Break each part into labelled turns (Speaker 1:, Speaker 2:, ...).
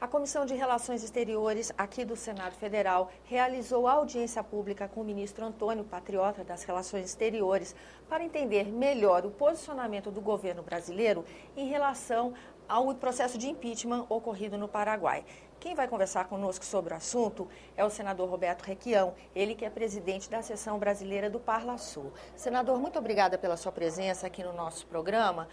Speaker 1: A Comissão de Relações Exteriores aqui do Senado Federal realizou audiência pública com o ministro Antônio Patriota das Relações Exteriores para entender melhor o posicionamento do governo brasileiro em relação ao processo de impeachment ocorrido no Paraguai. Quem vai conversar conosco sobre o assunto é o senador Roberto Requião, ele que é presidente da seção brasileira do Parlasul. Senador, muito obrigada pela sua presença aqui no nosso programa.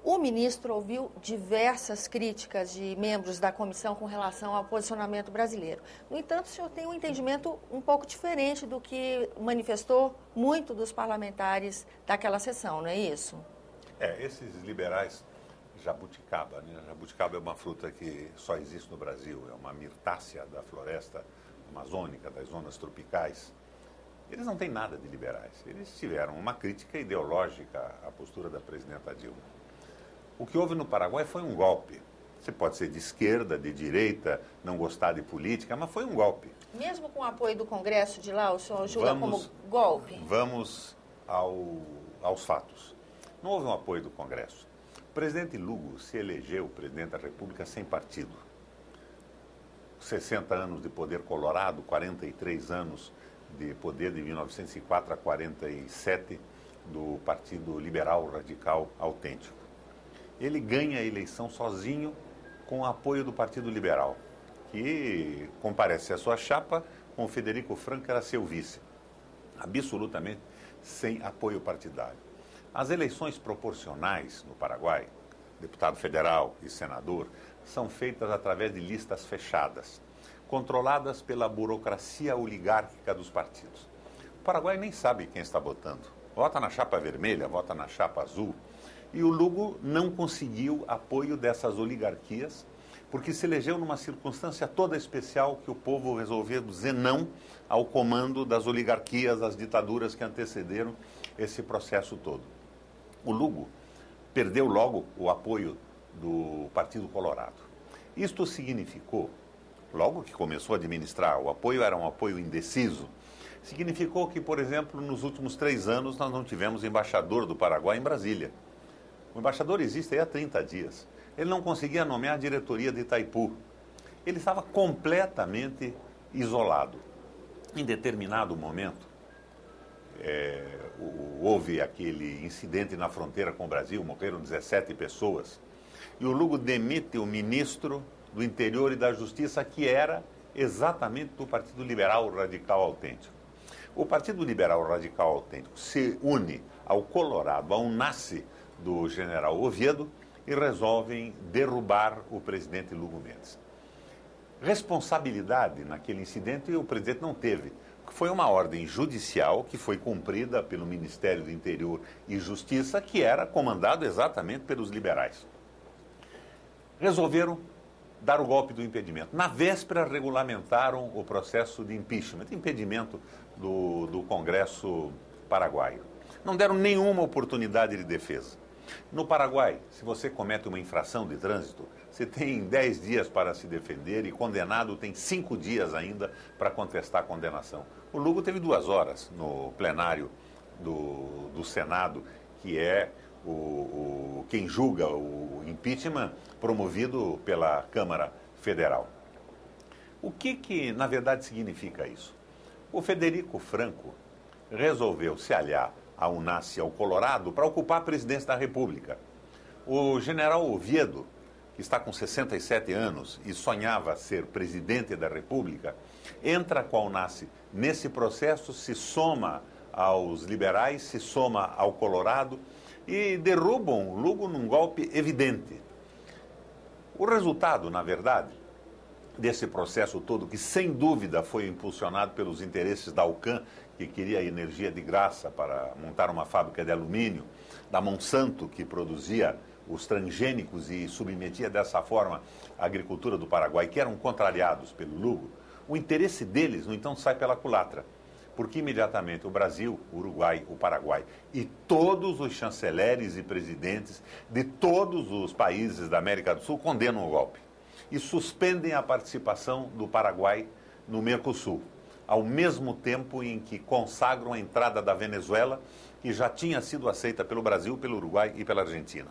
Speaker 1: O ministro ouviu diversas críticas de membros da comissão com relação ao posicionamento brasileiro. No entanto, o senhor tem um entendimento um pouco diferente do que manifestou muito dos parlamentares daquela sessão, não é isso?
Speaker 2: Esses liberais, jabuticaba, né? Jabuticaba é uma fruta que só existe no Brasil, é uma mirtácea da floresta amazônica, das zonas tropicais. Eles não têm nada de liberais, eles tiveram uma crítica ideológica à postura da presidenta Dilma. O que houve no Paraguai foi um golpe. Você pode ser de esquerda, de direita, não gostar de política, mas foi um golpe.
Speaker 1: Mesmo com o apoio do Congresso de lá, o senhor julga como golpe?
Speaker 2: Vamos aos fatos. Não houve um apoio do Congresso. O presidente Lugo se elegeu presidente da República sem partido. 60 anos de poder colorado, 43 anos de poder de 1904 a 47 do Partido Liberal Radical Autêntico. Ele ganha a eleição sozinho com o apoio do Partido Liberal, que comparece à sua chapa com o Federico Franco, que era seu vice, absolutamente sem apoio partidário. As eleições proporcionais no Paraguai, deputado federal e senador, são feitas através de listas fechadas, controladas pela burocracia oligárquica dos partidos. O Paraguai nem sabe quem está votando. Vota na chapa vermelha, vota na chapa azul. E o Lugo não conseguiu apoio dessas oligarquias, porque se elegeu numa circunstância toda especial que o povo resolveu dizer não ao comando das oligarquias, das ditaduras que antecederam esse processo todo. O Lugo perdeu logo o apoio do Partido Colorado. Isto significou, logo que começou a administrar, o apoio era um apoio indeciso, significou que, por exemplo, nos últimos 3 anos nós não tivemos embaixador do Paraguai em Brasília. O embaixador existe aí há 30 dias. Ele não conseguia nomear a diretoria de Itaipu. Ele estava completamente isolado. Em determinado momento, houve aquele incidente na fronteira com o Brasil, morreram 17 pessoas. E o Lugo demite o ministro do Interior e da Justiça, que era exatamente do Partido Liberal Radical Autêntico. O Partido Liberal Radical Autêntico se une ao Colorado, ao UNASSE, do general Oviedo, e resolvem derrubar o presidente Lugo Mendes. Responsabilidade naquele incidente o presidente não teve. Foi uma ordem judicial que foi cumprida pelo Ministério do Interior e Justiça, que era comandado exatamente pelos liberais. Resolveram dar o golpe do impedimento. Na véspera, regulamentaram o processo de impeachment, impedimento do Congresso paraguaio. Não deram nenhuma oportunidade de defesa. No Paraguai, se você comete uma infração de trânsito, você tem 10 dias para se defender e condenado tem 5 dias ainda para contestar a condenação. O Lugo teve 2 horas no plenário do Senado, que é quem julga o impeachment promovido pela Câmara Federal. O que na verdade significa isso? O Federico Franco resolveu se aliar a UNASSE, ao Colorado, para ocupar a presidência da República. O general Oviedo, que está com 67 anos e sonhava ser presidente da República, entra com a UNASSE nesse processo, se soma aos liberais, se soma ao Colorado e derrubam o Lugo num golpe evidente. O resultado, na verdade, desse processo todo, que sem dúvida foi impulsionado pelos interesses da Alcan, que queria energia de graça para montar uma fábrica de alumínio, da Monsanto, que produzia os transgênicos e submetia dessa forma a agricultura do Paraguai, que eram contrariados pelo Lugo, o interesse deles, no entanto, sai pela culatra, porque imediatamente o Brasil, o Uruguai, o Paraguai e todos os chanceleres e presidentes de todos os países da América do Sul condenam o golpe e suspendem a participação do Paraguai no Mercosul, ao mesmo tempo em que consagram a entrada da Venezuela, que já tinha sido aceita pelo Brasil, pelo Uruguai e pela Argentina.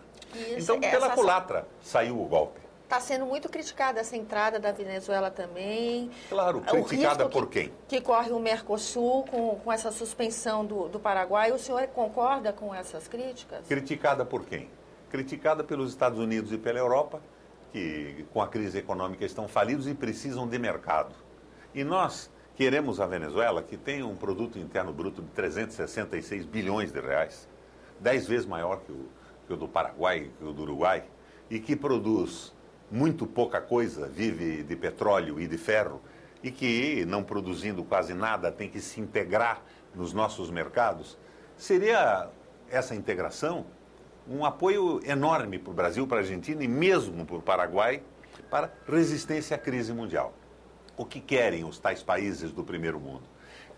Speaker 2: Então, pela culatra saiu o golpe.
Speaker 1: Está sendo muito criticada essa entrada da Venezuela também.
Speaker 2: Claro, criticada por quem?
Speaker 1: Que corre o Mercosul com essa suspensão do Paraguai. O senhor concorda com essas críticas?
Speaker 2: Criticada por quem? Criticada pelos Estados Unidos e pela Europa, que com a crise econômica estão falidos e precisam de mercado. E nós queremos a Venezuela, que tem um produto interno bruto de 366 bilhões de reais, 10 vezes maior que o do Paraguai, que o do Uruguai, e que produz muito pouca coisa, vive de petróleo e de ferro, e que, não produzindo quase nada, tem que se integrar nos nossos mercados. Seria essa integração um apoio enorme para o Brasil, para a Argentina e mesmo para o Paraguai, para resistência à crise mundial. O que querem os tais países do primeiro mundo?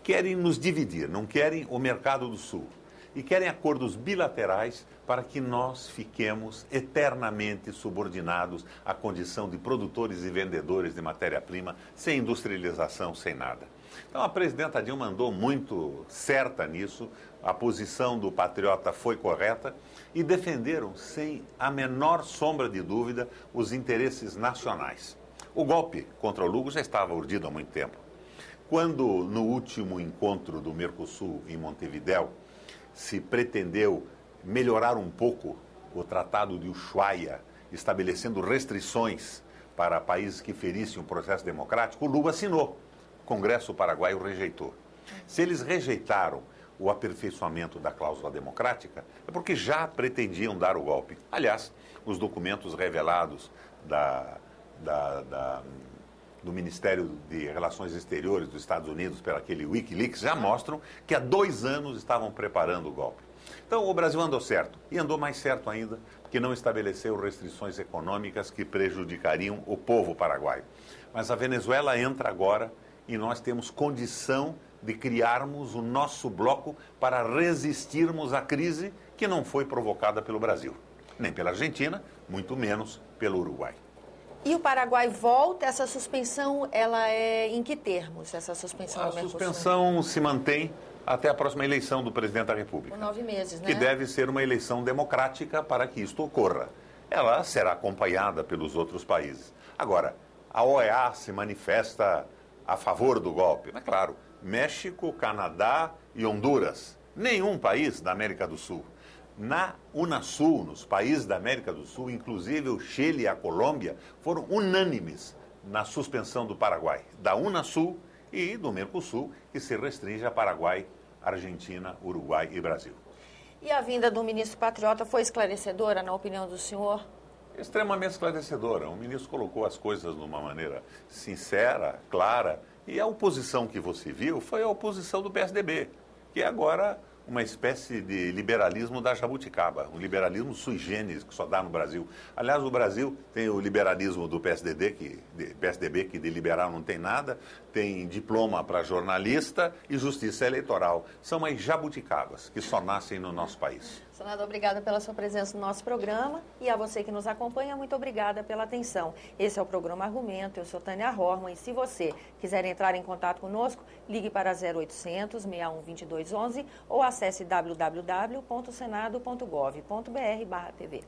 Speaker 2: Querem nos dividir, não querem o mercado do Sul. E querem acordos bilaterais para que nós fiquemos eternamente subordinados à condição de produtores e vendedores de matéria-prima, sem industrialização, sem nada. Então a presidenta Dilma andou muito certa nisso, a posição do patriota foi correta e defenderam, sem a menor sombra de dúvida, os interesses nacionais. O golpe contra o Lugo já estava urdido há muito tempo. Quando, no último encontro do Mercosul em Montevidéu, se pretendeu melhorar um pouco o Tratado de Ushuaia, estabelecendo restrições para países que ferissem o processo democrático, o Lula assinou. O Congresso paraguaio rejeitou. Se eles rejeitaram o aperfeiçoamento da cláusula democrática, é porque já pretendiam dar o golpe. Aliás, os documentos revelados do Ministério de Relações Exteriores dos Estados Unidos, pelo aquele Wikileaks, já mostram que há 2 anos estavam preparando o golpe. Então, o Brasil andou certo, e andou mais certo ainda, porque não estabeleceu restrições econômicas que prejudicariam o povo paraguaio. Mas a Venezuela entra agora e nós temos condição de criarmos o nosso bloco para resistirmos à crise que não foi provocada pelo Brasil, nem pela Argentina, muito menos pelo Uruguai.
Speaker 1: E o Paraguai volta, essa suspensão, ela é em que termos, essa suspensão do Mercosul? A
Speaker 2: suspensão se mantém até a próxima eleição do presidente da República.
Speaker 1: Por 9 meses, né?
Speaker 2: Que deve ser uma eleição democrática para que isto ocorra. Ela será acompanhada pelos outros países. Agora, a OEA se manifesta a favor do golpe. Mas, claro, México, Canadá e Honduras. Nenhum país da América do Sul. Na Unasul, nos países da América do Sul, inclusive o Chile e a Colômbia, foram unânimes na suspensão do Paraguai, da Unasul e do Mercosul, que se restringe a Paraguai, Argentina, Uruguai e Brasil.
Speaker 1: E a vinda do ministro patriota foi esclarecedora, na opinião do senhor?
Speaker 2: Extremamente esclarecedora. O ministro colocou as coisas de uma maneira sincera, clara, e a oposição que você viu foi a oposição do PSDB, que é agora uma espécie de liberalismo da jabuticaba, um liberalismo sui generis que só dá no Brasil. Aliás, o Brasil tem o liberalismo do PSDB, que de liberal não tem nada, tem diploma para jornalista e justiça eleitoral. São as jabuticabas que só nascem no nosso país.
Speaker 1: Senador, obrigada pela sua presença no nosso programa e a você que nos acompanha, muito obrigada pela atenção. Esse é o programa Argumento, eu sou Tânia Horman e se você quiser entrar em contato conosco, ligue para 0800 61 2211 ou acesse www.senado.gov.br/tv.